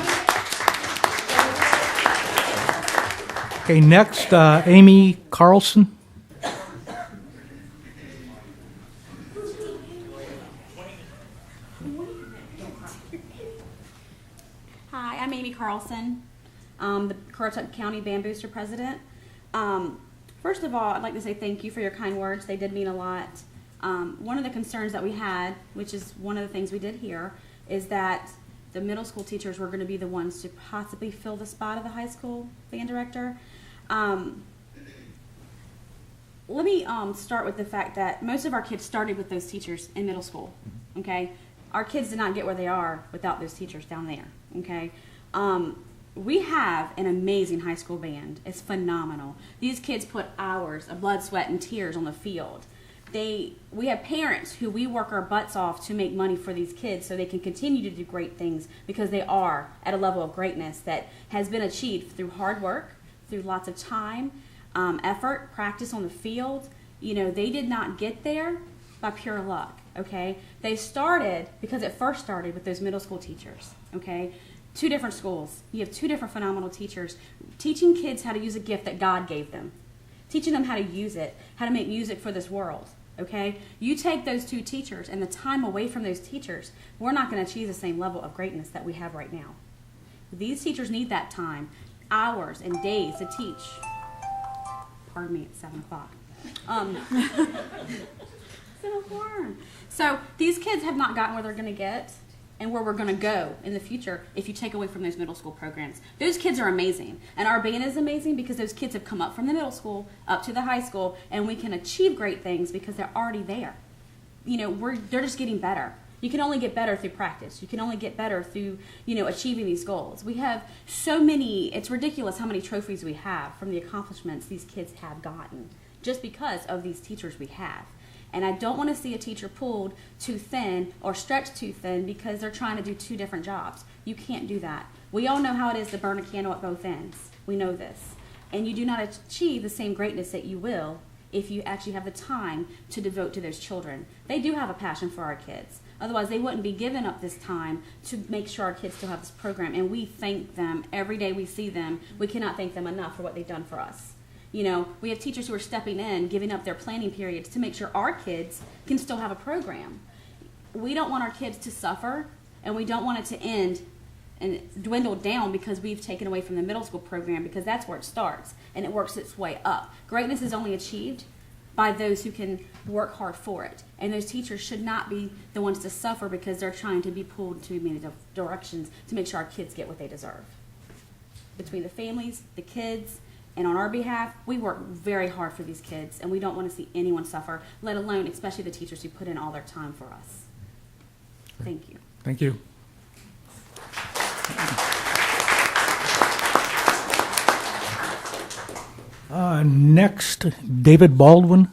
Okay, next, Amy Carlson. Hi, I'm Amy Carlson, the Currituck County Band Booster President. First of all, I'd like to say thank you for your kind words. They did mean a lot. One of the concerns that we had, which is one of the things we did here, is that the middle school teachers were going to be the ones to possibly fill the spot of the high school band director. Let me start with the fact that most of our kids started with those teachers in middle school, okay? Our kids did not get where they are without those teachers down there, okay? We have an amazing high school band. It's phenomenal. These kids put hours of blood, sweat, and tears on the field. We have parents who we work our butts off to make money for these kids so they can continue to do great things because they are at a level of greatness that has been achieved through hard work, through lots of time. effort, practice on the field. You know, they did not get there by pure luck, okay? They started, because it first started with those middle school teachers, okay? 2 different schools. You have 2 different phenomenal teachers teaching kids how to use a gift that God gave them, teaching them how to use it, how to make music for this world, okay? You take those 2 teachers and the time away from those teachers, we're not going to achieve the same level of greatness that we have right now. These teachers need that time, hours and days to teach. Pardon me, it's 7 o'clock. So these kids have not gotten where they're going to get and where we're going to go in the future if you take away from those middle school programs. Those kids are amazing, and our band is amazing because those kids have come up from the middle school up to the high school, and we can achieve great things because they're already there. You know, they're just getting better. You can only get better through practice. You can only get better through, you know, achieving these goals. We have so many, it's ridiculous how many trophies we have from the accomplishments these kids have gotten just because of these teachers we have. And I don't want to see a teacher pulled too thin or stretched too thin because they're trying to do 2 different jobs. You can't do that. We all know how it is to burn a candle at both ends. We know this. And you do not achieve the same greatness that you will if you actually have the time to devote to those children. They do have a passion for our kids. Otherwise, they wouldn't be giving up this time to make sure our kids still have this program. And we thank them every day we see them. We cannot thank them enough for what they've done for us. You know, we have teachers who are stepping in, giving up their planning periods to make sure our kids can still have a program. We don't want our kids to suffer, and we don't want it to end and dwindle down because we've taken away from the middle school program, because that's where it starts, and it works its way up. Greatness is only achieved by those who can work hard for it, and those teachers should not be the ones to suffer because they're trying to be pulled to many directions to make sure our kids get what they deserve. Between the families, the kids, and on our behalf, we work very hard for these kids, and we don't want to see anyone suffer, let alone especially the teachers who put in all their time for us. Thank you. Thank you. Next, David Baldwin.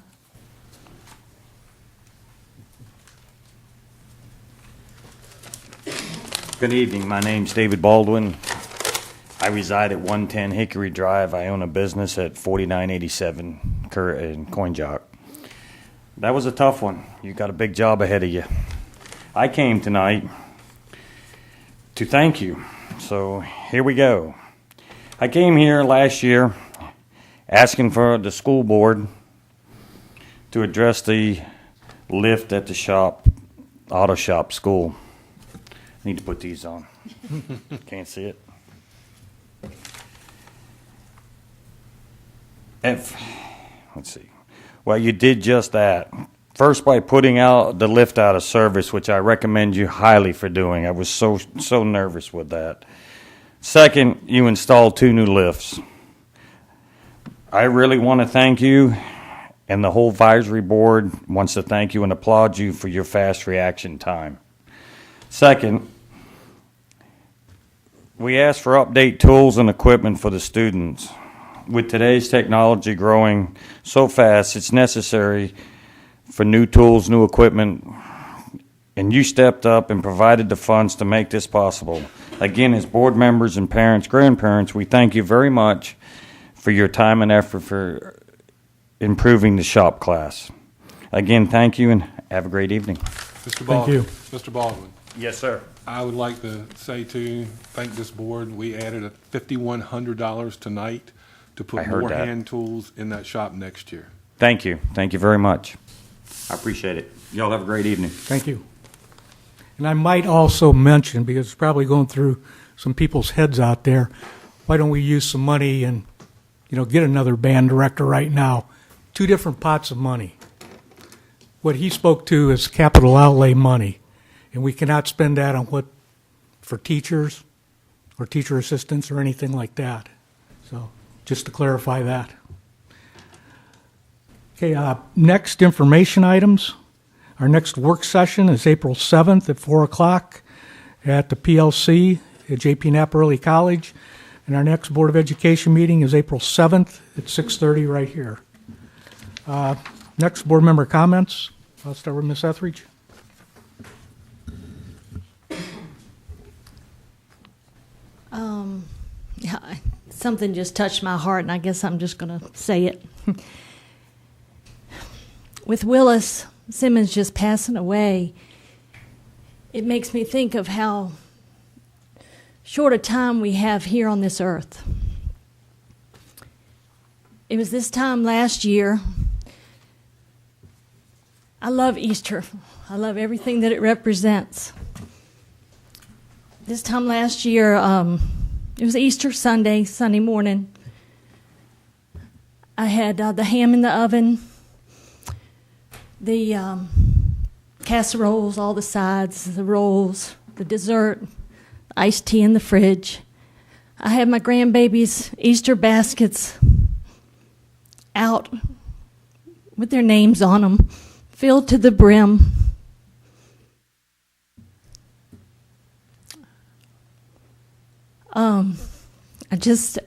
Good evening. My name's David Baldwin. I reside at 110 Hickory Drive. I own a business at 4987 in Currituck. That was a tough one. You got a big job ahead of you. I came tonight to thank you. So here we go. I came here last year asking for the school board to address the lift at the shop, auto shop school. I need to put these on. Can't see it. Let's see. Well, you did just that. First, by putting out the lift out of service, which I recommend you highly for doing. I was so nervous with that. Second, you installed 2 new lifts. I really want to thank you, and the whole advisory board wants to thank you and applaud you for your fast reaction time. Second, we asked for update tools and equipment for the students. With today's technology growing so fast, it's necessary for new tools, new equipment, and you stepped up and provided the funds to make this possible. Again, as board members and parents, grandparents, we thank you very much for your time and effort for improving the shop class. Again, thank you and have a great evening. Mr. Baldwin. Mr. Baldwin. Yes, sir. I would like to say thank this board. We added $5,100 tonight to put more hand tools in that shop next year. Thank you. Thank you very much. I appreciate it. Y'all have a great evening. Thank you. And I might also mention, because it's probably going through some people's heads out there, why don't we use some money and, get another band director right now? 2 different pots of money. What he spoke to is capital outlay money, and we cannot spend that on for teachers or teacher assistants or anything like that. So just to clarify that. Okay, next information items. Our next work session is April 7th at 4 o'clock at the PLC at JP Knapp Early College. And our next Board of Education meeting is April 7th at 6:30 right here. Next, board member comments. I'll start with Ms. Etheridge. something just touched my heart, and I guess I'm just going to say it. With Willis Simmons just passing away, it makes me think of how short a time we have here on this earth. It was this time last year. I love Easter. I love everything that it represents. This time last year, it was Easter Sunday, Sunday morning. I had the ham in the oven, the casseroles, all the sides, the rolls, the dessert, iced tea in the fridge. I had my grandbabies' Easter baskets out with their names on them, filled to the brim. I just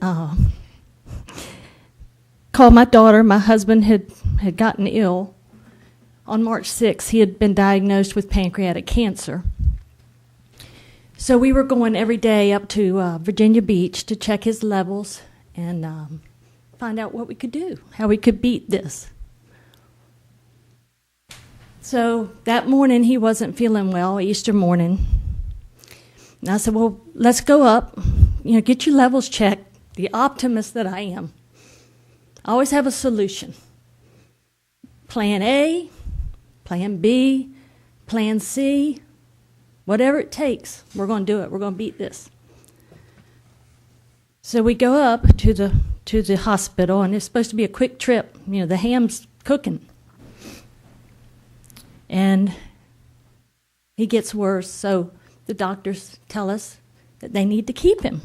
called my daughter. My husband had gotten ill. On March 6th, he had been diagnosed with pancreatic cancer. So we were going every day up to Virginia Beach to check his levels and find out what we could do, how we could beat this. So that morning, he wasn't feeling well, Easter morning. And I said, well, let's go up, get your levels checked. The optimist that I am. I always have a solution. Plan A, Plan B, Plan C, whatever it takes, we're going to do it. We're going to beat this. So we go up to the hospital, and it's supposed to be a quick trip. The ham's cooking. And he gets worse, so the doctors tell us that they need to keep him.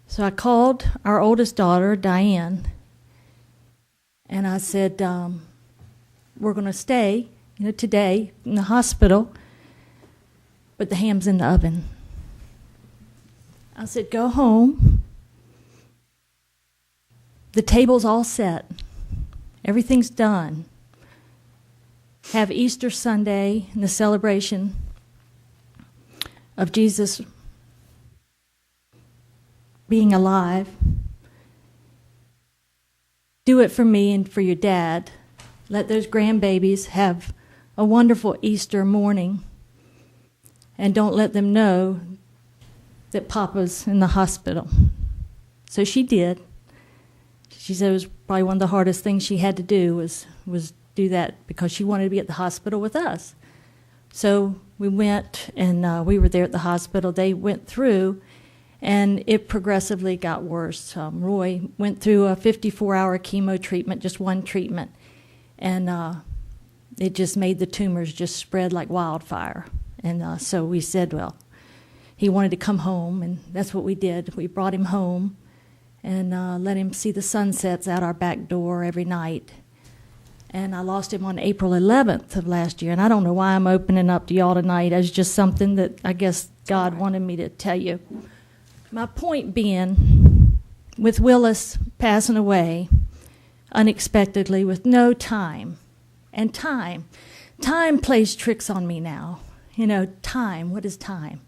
So I called our oldest daughter, Diane, and I said, we're going to stay, today in the hospital, but the ham's in the oven. I said, go home. The table's all set. Everything's done. Have Easter Sunday and the celebration of Jesus being alive. Do it for me and for your dad. Let those grandbabies have a wonderful Easter morning. And don't let them know that Papa's in the hospital. So she did. She said it was probably one of the hardest things she had to do was do that because she wanted to be at the hospital with us. So we went, and we were there at the hospital. They went through, and it progressively got worse. Roy went through a 54-hour chemo treatment, just one treatment, and it just made the tumors just spread like wildfire. And so we said, well, he wanted to come home, and that's what we did. We brought him home and let him see the sunsets out our back door every night. And I lost him on April 11th of last year. And I don't know why I'm opening up to y'all tonight. It's just something that I guess God wanted me to tell you. My point being, with Willis passing away unexpectedly with no time, and time plays tricks on me now. Time, what is time?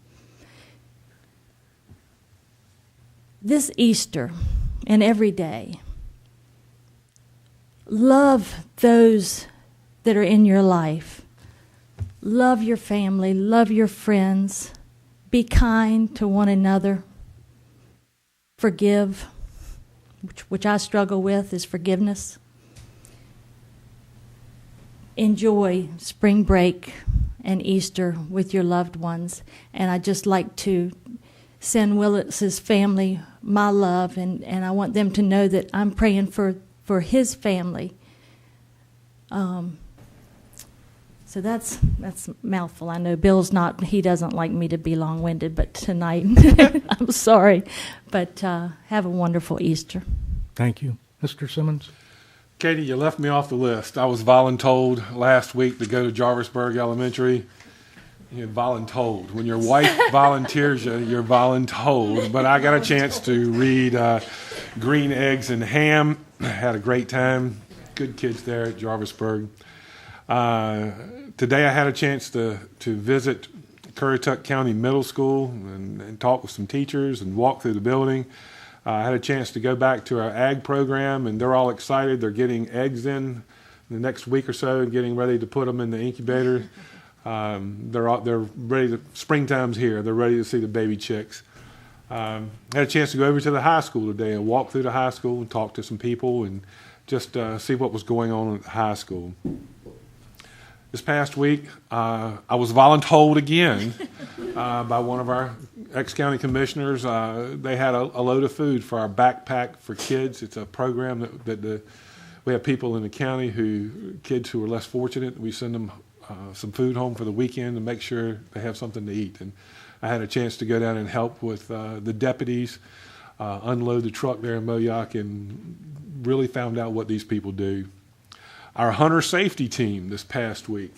This Easter and every day, love those that are in your life. Love your family. Love your friends. Be kind to one another. Forgive, which I struggle with, is forgiveness. Enjoy spring break and Easter with your loved ones. And I'd just like to send Willis's family my love, and I want them to know that I'm praying for his family. So that's a mouthful. I know Bill's he doesn't like me to be long-winded, but tonight, I'm sorry. But have a wonderful Easter. Thank you. Mr. Simmons? Katie, you left me off the list. I was voluntold last week to go to Jarvisburg Elementary. You're voluntold. When your wife volunteers you, you're voluntold. But I got a chance to read Green Eggs and Ham. Had a great time. Good kids there at Jarvisburg. Today I had a chance to visit Currituck County Middle School and talk with some teachers and walk through the building. I had a chance to go back to our ag program, and they're all excited. They're getting eggs in the next week or so and getting ready to put them in the incubator. They're ready to, springtime's here. They're ready to see the baby chicks. Had a chance to go over to the high school today and walk through the high school and talk to some people and just see what was going on at the high school. This past week, I was voluntold again by one of our ex-county commissioners. They had a load of food for our Backpack for Kids. It's a program that we have people in the county kids who are less fortunate. We send them some food home for the weekend to make sure they have something to eat. And I had a chance to go down and help with the deputies unload the truck there in Moyock and really found out what these people do. Our hunter safety team this past week.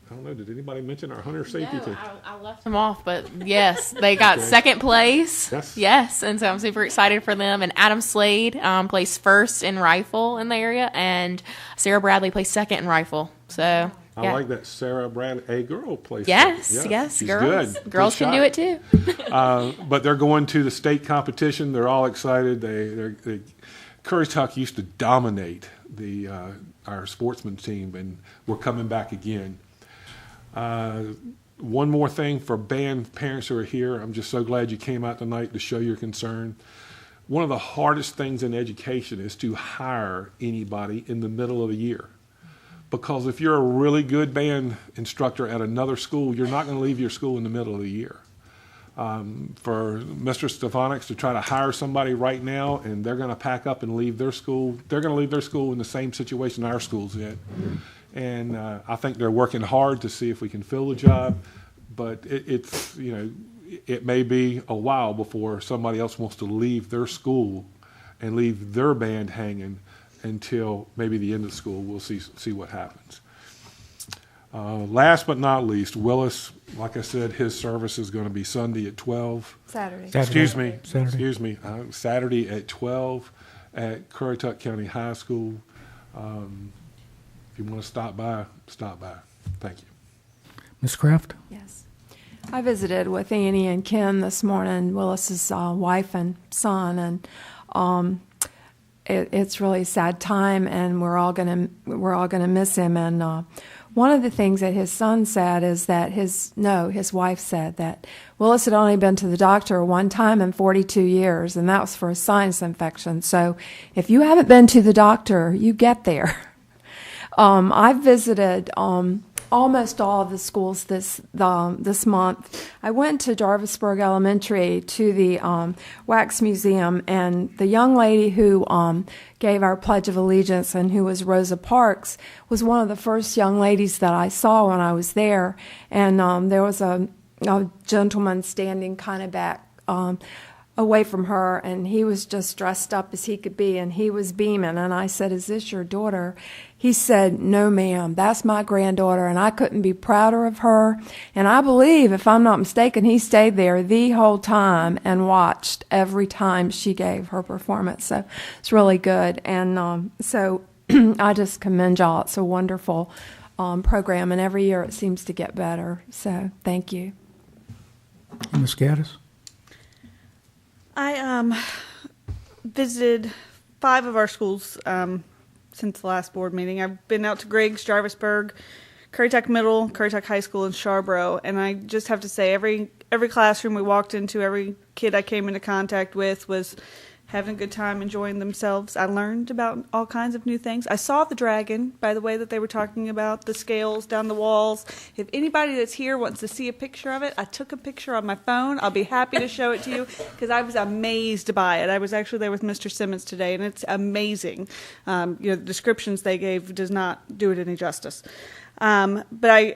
I don't know, did anybody mention our hunter safety team? I left them off, but yes, they got second place. Yes, and so I'm super excited for them. And Adam Slade placed first in rifle in the area, and Sarah Bradley placed second in rifle. So I like that Sarah Bradley, a girl, placed yes, she's girls. Good. Girls Good can do it too. But they're going to the state competition. They're all excited. Currituck used to dominate our sportsman team, and we're coming back again. One more thing for band parents who are here. I'm just so glad you came out tonight to show your concern. One of the hardest things in education is to hire anybody in the middle of the year. Because if you're a really good band instructor at another school, you're not going to leave your school in the middle of the year. For Mr. Stefanix to try to hire somebody right now and they're going to pack up and leave their school, they're going to leave their school in the same situation our school's in. And I think they're working hard to see if we can fill the job, but it may be a while before somebody else wants to leave their school and leave their band hanging until maybe the end of school. We'll see what happens. Last but not least, Willis, like I said, his service is going to be Sunday at 12. Saturday. Excuse me. Saturday at 12 at Currituck County High School. If you want to stop by, stop by. Thank you. Ms. Kraft? Yes. I visited with Annie and Ken this morning, Willis's wife and son, and it's really a sad time, and we're all gonna miss him. And one of the things that his son said is that his wife said that Willis had only been to the doctor one time in 42 years, and that was for a sinus infection. So if you haven't been to the doctor, you get there. I've visited almost all of the schools this month. I went to Jarvisburg Elementary to the Wax Museum, and the young lady who gave our Pledge of Allegiance and who was Rosa Parks was one of the first young ladies that I saw when I was there. And there was a gentleman standing kind of back away from her, and he was just dressed up as he could be, and he was beaming. And I said, "Is this your daughter?" He said, "No, ma'am, that's my granddaughter, and I couldn't be prouder of her." And I believe, if I'm not mistaken, he stayed there the whole time and watched every time she gave her performance. So it's really good. And so I just commend y'all. It's a wonderful program, and every year it seems to get better. So thank you. Ms. Gaddis? I visited 5 of our schools since the last board meeting. I've been out to Griggs, Jarvisburg, Currituck Middle, Currituck High School, and Scarborough. And I just have to say, every classroom we walked into, every kid I came into contact with was having a good time, enjoying themselves. I learned about all kinds of new things. I saw the dragon, by the way, that they were talking about, the scales down the walls. If anybody that's here wants to see a picture of it, I took a picture on my phone. I'll be happy to show it to you because I was amazed by it. I was actually there with Mr. Simmons today, and it's amazing. The descriptions they gave does not do it any justice. But I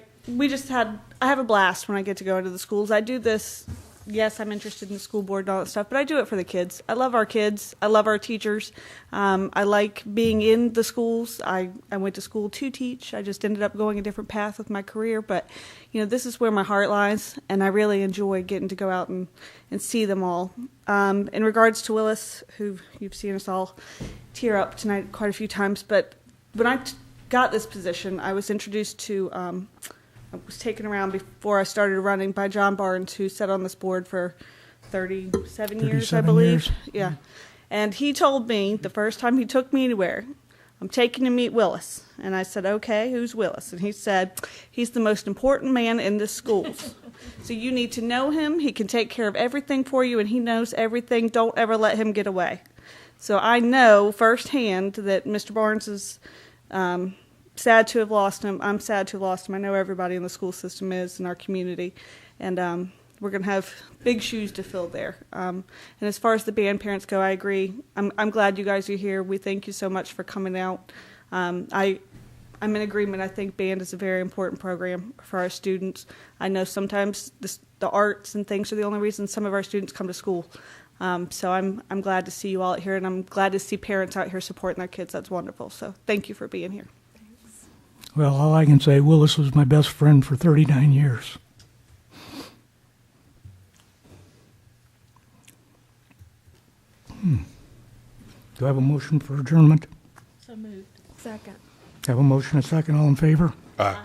have a blast when I get to go into the schools. I do this. Yes, I'm interested in the school board and all that stuff, but I do it for the kids. I love our kids. I love our teachers. I like being in the schools. I went to school to teach. I just ended up going a different path with my career, but this is where my heart lies, and I really enjoy getting to go out and see them all. In regards to Willis, who you've seen us all tear up tonight quite a few times, but when I got this position, I was introduced to I was taken around before I started running by John Barnes, who sat on this board for 37 years, I 37 believe. years. Yeah. And he told me the first time he took me anywhere, I'm taking to meet Willis. And I said, okay, who's Willis? And he said, he's the most important man in the schools. So you need to know him. He can take care of everything for you, and he knows everything. Don't ever let him get away. So I know firsthand that Mr. Barnes is sad to have lost him. I'm sad to have lost him. I know everybody in the school system is in our community. And we're going to have big shoes to fill there. And as far as the band parents go, I agree. I'm glad you guys are here. We thank you so much for coming out. I'm in agreement. I think band is a very important program for our students. I know sometimes the arts and things are the only reason some of our students come to school. So I'm glad to see you all out here, and I'm glad to see parents out here supporting their kids. That's wonderful. So thank you for being here. Well, all I can say, Willis was my best friend for 39 years. Do I have a motion for adjournment? So moved. Second. Have a motion, a second, all in favor? Aye.